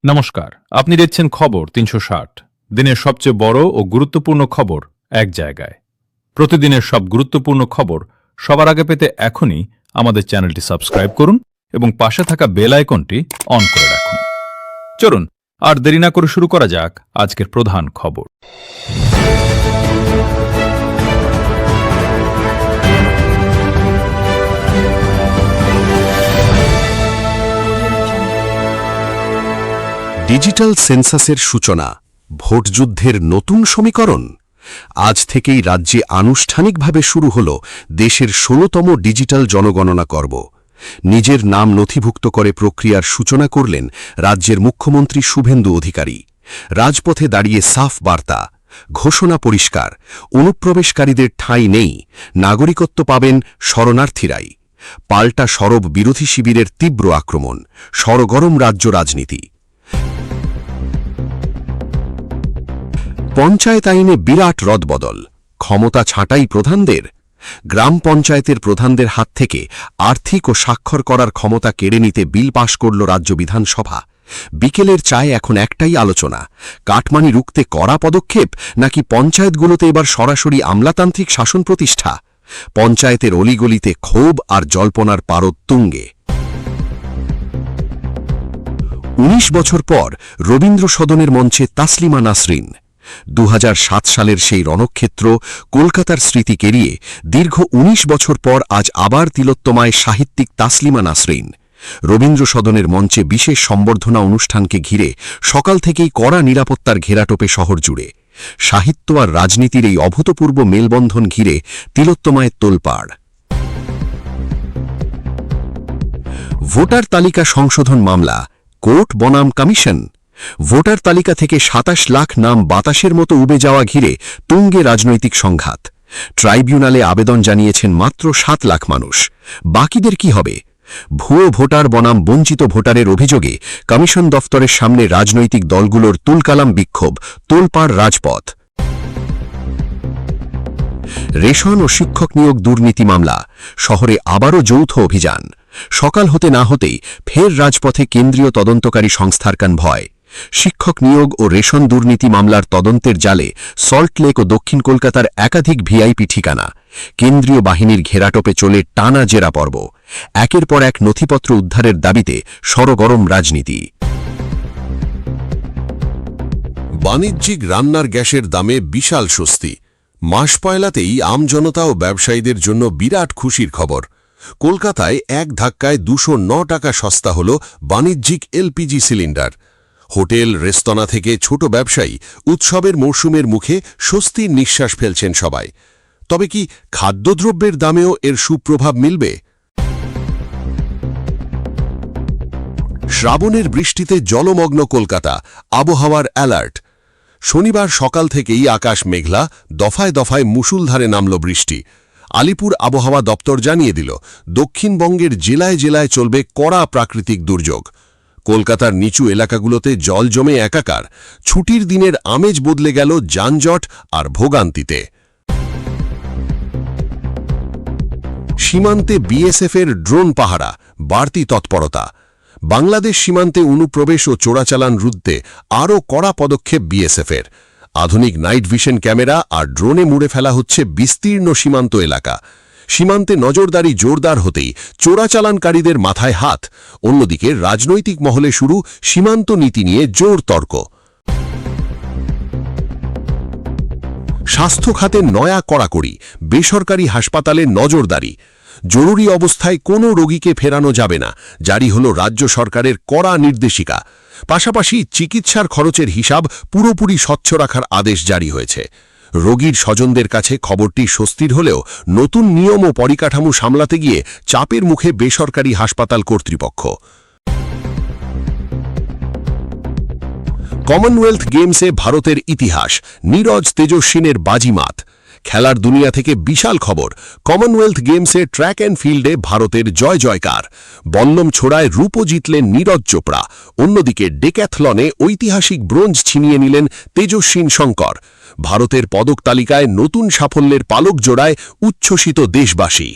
নমস্কার, আপনি দেখছেন খবর ৩৬০। দিনের সবচেয়ে বড় ও গুরুত্বপূর্ণ খবর এক জায়গায়। প্রতিদিনের সব গুরুত্বপূর্ণ খবর সবার আগে পেতে এখনই আমাদের চ্যানেলটি সাবস্ক্রাইব করুন এবং পাশে থাকা বেল আইকনটি অন করে রাখুন। চলুন আর দেরি না করে শুরু করা যাক আজকের প্রধান খবর। ডিজিটাল সেন্সাসের সূচনা, ভোটযুদ্ধের নতুন সমীকরণ। আজ থেকেই রাজ্যে আনুষ্ঠানিকভাবে শুরু হল দেশের ১৬তম ডিজিটাল জনগণনা পর্ব। নিজের নাম নথিভুক্ত করে প্রক্রিয়ার সূচনা করলেন রাজ্যের মুখ্যমন্ত্রী শুভেন্দু অধিকারী। রাজপথে দাঁড়িয়ে সাফ বার্তা, ঘোষণা পরিষ্কার, অনুপ্রবেশকারীদের ঠাঁই নেই, নাগরিকত্ব পাবেন শরণার্থীরাই। পাল্টা সরব বিরোধী শিবিরের তীব্র আক্রমণ, সরগরম রাজ্য রাজনীতি। পঞ্চায়েত আইনে বিরাট রদবদল, ক্ষমতা ছাঁটাই প্রধানদের। গ্রাম পঞ্চায়েতের প্রধানদের হাত থেকে আর্থিক ও স্বাক্ষর করার ক্ষমতা কেড়ে নিতে বিল পাশ করল রাজ্য বিধানসভা। বিকেলের চায় এখন একটাই আলোচনা, কাটমানি রুখতে কড়া পদক্ষেপ নাকি পঞ্চায়েতগুলোতে এবার সরাসরি আমলাতান্ত্রিক শাসন প্রতিষ্ঠা। পঞ্চায়েতের অলিগলিতে ক্ষোভ আর জল্পনার পারদ তুঙ্গে। ১৯ বছর পর রবীন্দ্র সদনের মঞ্চে তাসলিমা নাসরিন। ২০০৭ সালের সেই রণক্ষেত্র কলকাতার স্মৃতি কেড়িয়ে দীর্ঘ ১৯ বছর পর আজ আবার তিলোত্তমায় সাহিত্যিক তাসলিমা নাসরিন। রবীন্দ্র সদনের মঞ্চে বিশেষ সম্বর্ধনা অনুষ্ঠানকে ঘিরে সকাল থেকেই কড়া নিরাপত্তার ঘেরাটোপে শহর জুড়ে। সাহিত্য আর রাজনীতির এই অভূতপূর্ব মেলবন্ধন ঘিরে তিলোত্তমায় তোলপাড়। ভোটার তালিকা সংশোধন মামলা, কোর্ট বনাম কমিশন। ভোটার তালিকা থেকে ২৭ লাখ নাম বাতাসের মতো উবে যাওয়া ঘিরে তুঙ্গে রাজনৈতিক সংঘাত। ট্রাইব্যুনালে আবেদন জানিয়েছেন মাত্র ৭ লাখ মানুষ। বাকিদের কি হবে? ভুয়ো ভোটার বনাম বঞ্চিত ভোটারের অভিযোগে কমিশন দফতরের সামনে রাজনৈতিক দলগুলোর তুলকালাম বিক্ষোভ, তোলপাড় রাজপথ। রেশন ও শিক্ষক নিয়োগ দুর্নীতি মামলা, শহরে আবারও যৌথ অভিযান। সকাল হতে না হতেই ফের রাজপথে কেন্দ্রীয় তদন্তকারী সংস্থার ভয়। শিক্ষক নিয়োগ ও রেশন দুর্নীতি মামলার তদন্তের জালে সল্টলেক ও দক্ষিণ কলকাতার একাধিক ভিআইপি ঠিকানা। কেন্দ্রীয় বাহিনীর ঘেরাটোপে চলে টানা জেরা পর্ব। একের পর এক নথিপত্র উদ্ধারের দাবিতে সরগরম রাজনীতি। বাণিজ্যিক রান্নার গ্যাসের দামে বিশাল স্বস্তি। মাস পয়লাতেই আমজনতা ও ব্যবসায়ীদের জন্য বিরাট খুশির খবর। কলকাতায় এক ধাক্কায় ২০৯ টাকা সস্তা হল বাণিজ্যিক এলপিজি সিলিন্ডার। হোটেল, রেস্তোরাঁ থেকে ছোট ব্যবসায়ী উৎসবের মরশুমের মুখে স্বস্তির নিঃশ্বাস ফেলছেন সবাই। তবে কি খাদ্যদ্রব্যের দামেও এর সুপ্রভাব মিলবে? শ্রাবণের বৃষ্টিতে জলমগ্ন কলকাতা, আবহাওয়ার অ্যালার্ট। শনিবার সকাল থেকেই আকাশ মেঘলা, দফায় দফায় মুষলধারে নামল বৃষ্টি। আলিপুর আবহাওয়া দপ্তর জানিয়ে দিল, দক্ষিণবঙ্গের জেলায় জেলায় চলবে কড়া প্রাকৃতিক দুর্যোগ। কলকাতার নিচু এলাকাগুলোতে জল জমে একাকার। ছুটির দিনের আমেজ বদলে গেল যানজট আর ভোগান্তিতে। সীমান্তে বিএসএফের ড্রোন পাহারা, বাড়তি তৎপরতা। বাংলাদেশ সীমান্তে অনুপ্রবেশ ও চোরাচালান রুখতে আরও কড়া পদক্ষেপ বিএসএফের। আধুনিক নাইট ভিশন ক্যামেরা আর ড্রোনে মুড়ে ফেলা হচ্ছে বিস্তীর্ণ সীমান্ত এলাকা। সীমান্তে নজরদারি জোরদার হতেই চোরাচালানকারীদের মাথায় হাত। অন্যদিকে রাজনৈতিক মহলে শুরু সীমান্ত নীতি নিয়ে জোর তর্ক। স্বাস্থ্য খাতে নয়া কড়াকড়ি, বেসরকারি হাসপাতালে নজরদারি। জরুরি অবস্থায় কোনো রোগীকে ফেরানো যাবে না, জারি হল রাজ্য সরকারের কড়া নির্দেশিকা। পাশাপাশি চিকিৎসার খরচের হিসাব পুরোপুরি স্বচ্ছ রাখার আদেশ জারি হয়েছে। রোগীর স্বজনদের কাছে খবরটি স্বস্তির হলেও নতুন নিয়ম ও পরিকাঠামো সামলাতে গিয়ে চাপের মুখে বেসরকারি হাসপাতাল কর্তৃপক্ষ। কমনওয়েলথ গেমসে ভারতের ইতিহাস, নীরজ তেজস্বিনের বাজিমাত। খেলার দুনিয়া থেকে বিশাল খবর, কমনওয়েলথ গেমসে ট্র্যাক অ্যান্ড ফিল্ডে ভারতের জয় জয়কার। বল্লম ছোড়ায় রূপও জিতলেন নীরজ চোপড়া। অন্যদিকে ডেক্যাথলনে ঐতিহাসিক ব্রোঞ্জ ছিনিয়ে নিলেন তেজস্বিন শঙ্কর। ভারতের পদক তালিকায় নতুন সাফল্যের পালক জোড়ায় উচ্ছ্বসিত দেশবাসী।